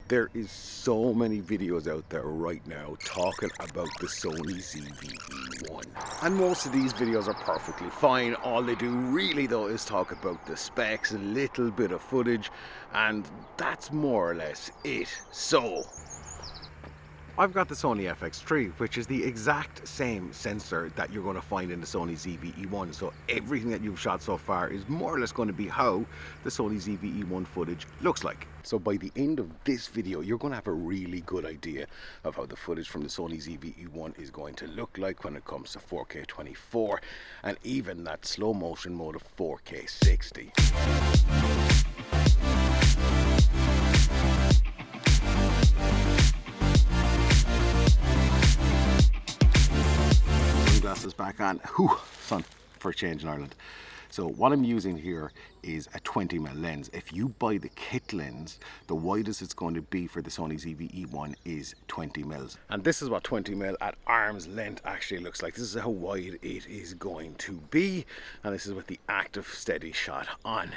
There is so many videos out there right now talking about the Sony ZV-E1. And most of these videos are perfectly fine. All they do really though is talk about the specs, a little bit of footage, and that's more or less it. So I've got the Sony FX3, which is the exact same sensor that you're going to find in the Sony ZV-E1. So everything that you've shot so far is more or less going to be how the Sony ZV-E1 footage looks like. So by the end of this video, you're going to have a really good idea of how the footage from the Sony ZV-E1 is going to look like when it comes to 4K 24 and even that slow motion mode of 4K 60. Sunglasses back on. Whew, sun for a change in Ireland. So what I'm using here is a 20mm lens. If you buy the kit lens, the widest it's going to be for the Sony ZV-E1 is 20mm. And this is what 20mm at arm's length actually looks like. This is how wide it is going to be. And this is with the active steady shot on.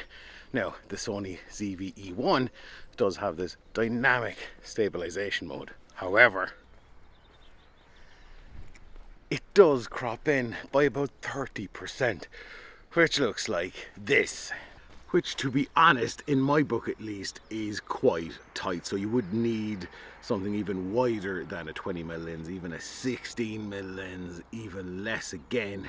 Now, the Sony ZV-E1 does have this dynamic stabilization mode. However, it does crop in by about 30%, which looks like this. Which, to be honest, in my book at least, is quite tight. So you would need something even wider than a 20mm lens, even a 16mm lens, even less again.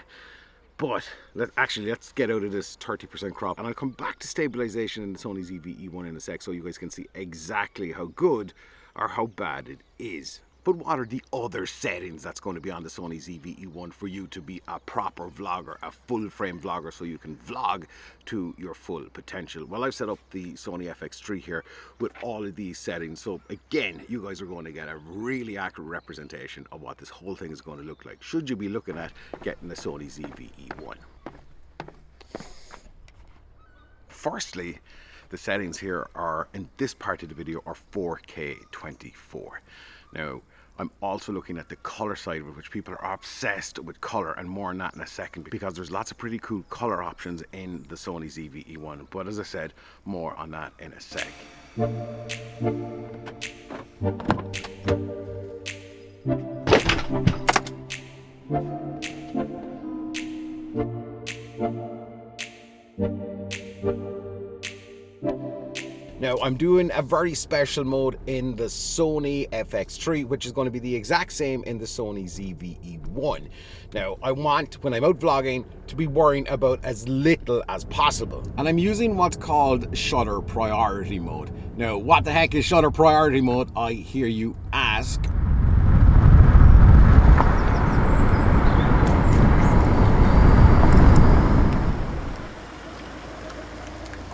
But let's get out of this 30% crop, and I'll come back to stabilization in the Sony ZV-E1 in a sec so you guys can see exactly how good or how bad it is. But what are the other settings that's going to be on the Sony ZV-E1 for you to be a proper vlogger, a full frame vlogger, so you can vlog to your full potential? Well, I've set up the Sony FX3 here with all of these settings. So again, you guys are going to get a really accurate representation of what this whole thing is going to look like, should you be looking at getting the Sony ZV-E1. Firstly, the settings here are, in this part of the video, are 4K 24. Now, I'm also looking at the color side of it, which people are obsessed with color, and more on that in a second, because there's lots of pretty cool color options in the Sony ZV-E1. But as I said, more on that in a sec. Now, I'm doing a very special mode in the Sony FX3, which is going to be the exact same in the Sony ZV-E1. Now, I want, when I'm out vlogging, to be worrying about as little as possible. And I'm using what's called shutter priority mode. Now, what the heck is shutter priority mode, I hear you ask?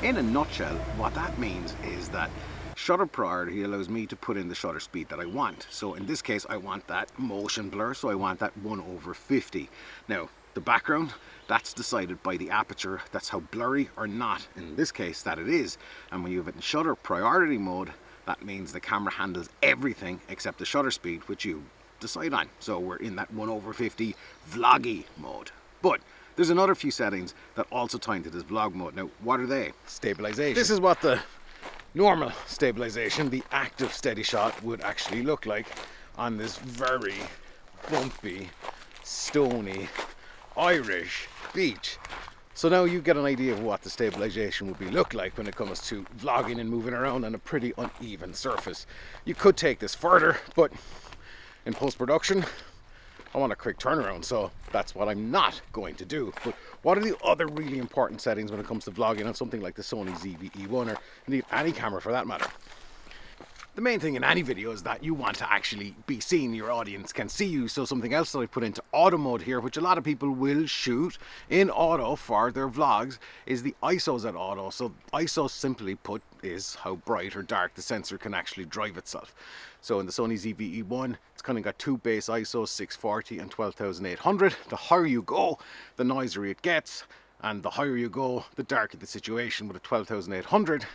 In a nutshell, what that means is that shutter priority allows me to put in the shutter speed that I want. So in this case, I want that motion blur, so I want that 1/50. Now, the background, that's decided by the aperture. That's how blurry or not, in this case, that it is. And when you have it in shutter priority mode, that means the camera handles everything except the shutter speed, which you decide on. So we're in that 1/50 vloggy mode. But there's another few settings that also tie into this vlog mode. Now, what are they? Stabilization. This is what the normal stabilization, the active steady shot, would actually look like on this very bumpy, stony, Irish beach. So now you get an idea of what the stabilization would look like when it comes to vlogging and moving around on a pretty uneven surface. You could take this further, but in post-production, I want a quick turnaround, so that's what I'm not going to do. But what are the other really important settings when it comes to vlogging on something like the Sony ZV-E1, or indeed any camera for that matter? The main thing in any video is that you want to actually be seen, your audience can see you. So something else that I put into auto mode here, which a lot of people will shoot in auto for their vlogs, is the ISOs at auto. So ISO, simply put, is how bright or dark the sensor can actually drive itself. So in the Sony ZV-E1, it's kind of got two base ISOs, 640 and 12,800. The higher you go, the noisier it gets, and the higher you go, the darker the situation. With a 12,800,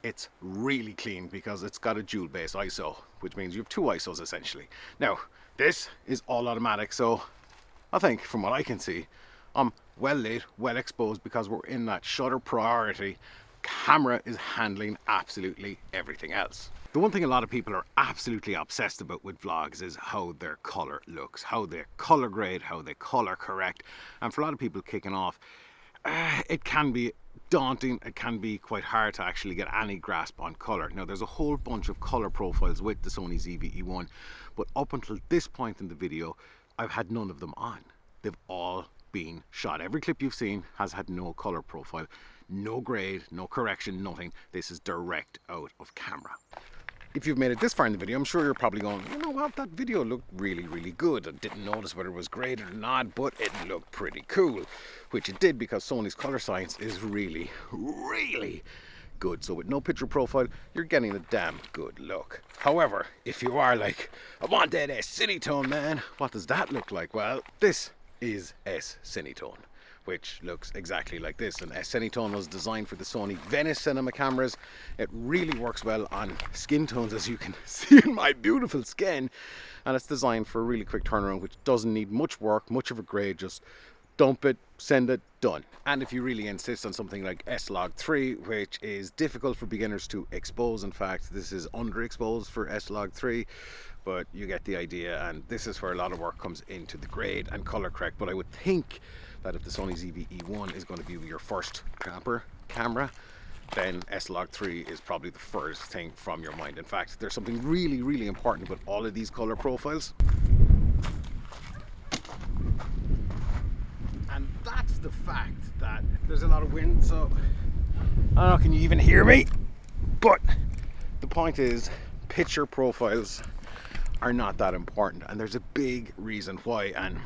it's really clean because it's got a dual base ISO, which means you have two ISOs essentially. Now, this is all automatic, so I think from what I can see, I'm well lit, well exposed, because we're in that shutter priority. Camera is handling absolutely everything else. The one thing a lot of people are absolutely obsessed about with vlogs is how their color looks, how they color grade, how they color correct. And for a lot of people kicking off, it can be daunting. It can be quite hard to actually get any grasp on color. Now, there's a whole bunch of color profiles with the Sony ZV-E1, but up until this point in the video, I've had none of them on. They've all been shot. Every clip you've seen has had no color profile, no grade, no correction, nothing. This is direct out of camera. If you've made it this far in the video, I'm sure you're probably going, you know what, that video looked really, really good. I didn't notice whether it was graded or not, but it looked pretty cool. Which it did, because Sony's color science is really, really good. So with no picture profile, you're getting a damn good look. However, if you are like, I want that S-Cinetone, man, what does that look like? Well, this is S-Cinetone, which looks exactly like this. And S-Cinetone was designed for the Sony Venice cinema cameras. It really works well on skin tones, as you can see in my beautiful skin. And it's designed for a really quick turnaround, which doesn't need much work, much of a grade, just dump it, send it, done. And if you really insist on something like S-Log3, which is difficult for beginners to expose, in fact, this is underexposed for S-Log3, but you get the idea, and this is where a lot of work comes into the grade and color correct. But I would think that if the Sony ZV-E1 is going to be your first proper camera, then S-Log3 is probably the first thing from your mind. In fact, there's something really, really important about all of these color profiles. And that's the fact that there's a lot of wind, so I don't know, can you even hear me? But the point is, picture profiles are not that important, and there's a big reason why, and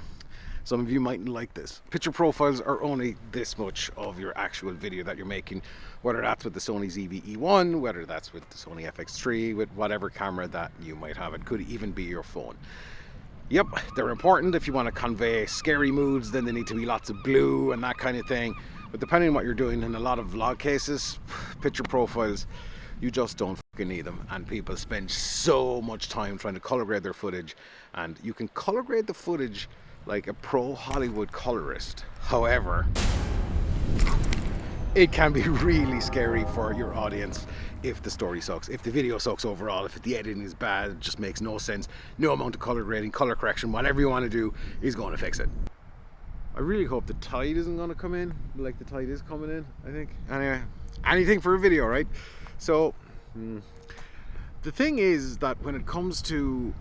some of you mightn't like this. Picture profiles are only this much of your actual video that you're making, whether that's with the Sony ZV-E1, whether that's with the Sony FX3, with whatever camera that you might have. It could even be your phone. Yep, they're important if you want to convey scary moods, then they need to be lots of blue and that kind of thing. But depending on what you're doing, in a lot of vlog cases, picture profiles, you just don't fucking need them. And people spend so much time trying to color grade their footage, and you can color grade the footage like a pro Hollywood colorist. However, it can be really scary for your audience if the story sucks, if the video sucks overall, if the editing is bad, it just makes no sense. No amount of color grading, color correction, whatever you want to do is going to fix it. I really hope the tide isn't going to come in, like the tide is coming in, I think. Anyway, anything for a video, right? So, the thing is that when it comes to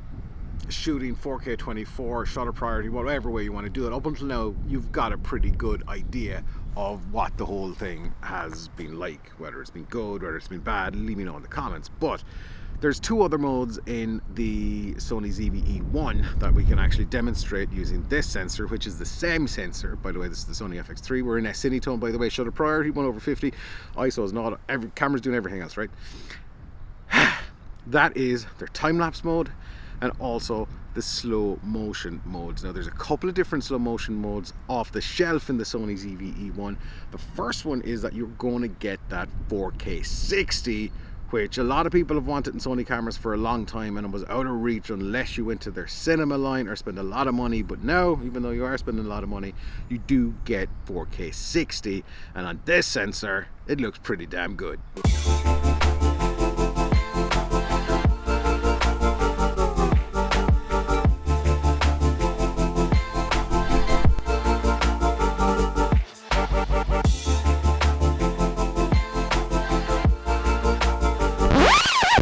shooting 4K 24, shutter priority, whatever way you want to do it, up until now, you've got a pretty good idea of what the whole thing has been like, whether it's been good, whether it's been bad. Leave me know in the comments. But there's two other modes in the Sony ZV-E1 that we can actually demonstrate using this sensor, which is the same sensor. By the way, this is the Sony FX3. We're in S-Cinetone, by the way. Shutter priority 1/50. ISO is not. Every camera's doing everything else, right? That is their time-lapse mode, and also the slow motion modes. Now, there's a couple of different slow motion modes off the shelf in the Sony ZV-E1. The first one is that you're going to get that 4K 60, which a lot of people have wanted in Sony cameras for a long time, and it was out of reach unless you went to their cinema line or spend a lot of money. But now, even though you are spending a lot of money, you do get 4K 60, and on this sensor, it looks pretty damn good.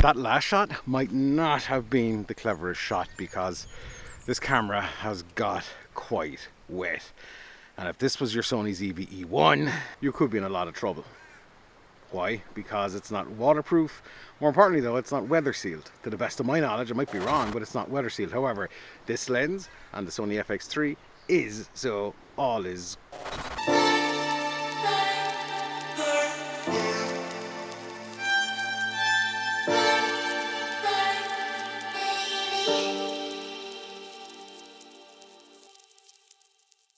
That last shot might not have been the cleverest shot, because this camera has got quite wet. And if this was your Sony ZV-E1, you could be in a lot of trouble. Why? Because it's not waterproof. More importantly though, it's not weather sealed. To the best of my knowledge, I might be wrong, but it's not weather sealed. However, this lens and the Sony FX3 is, so all is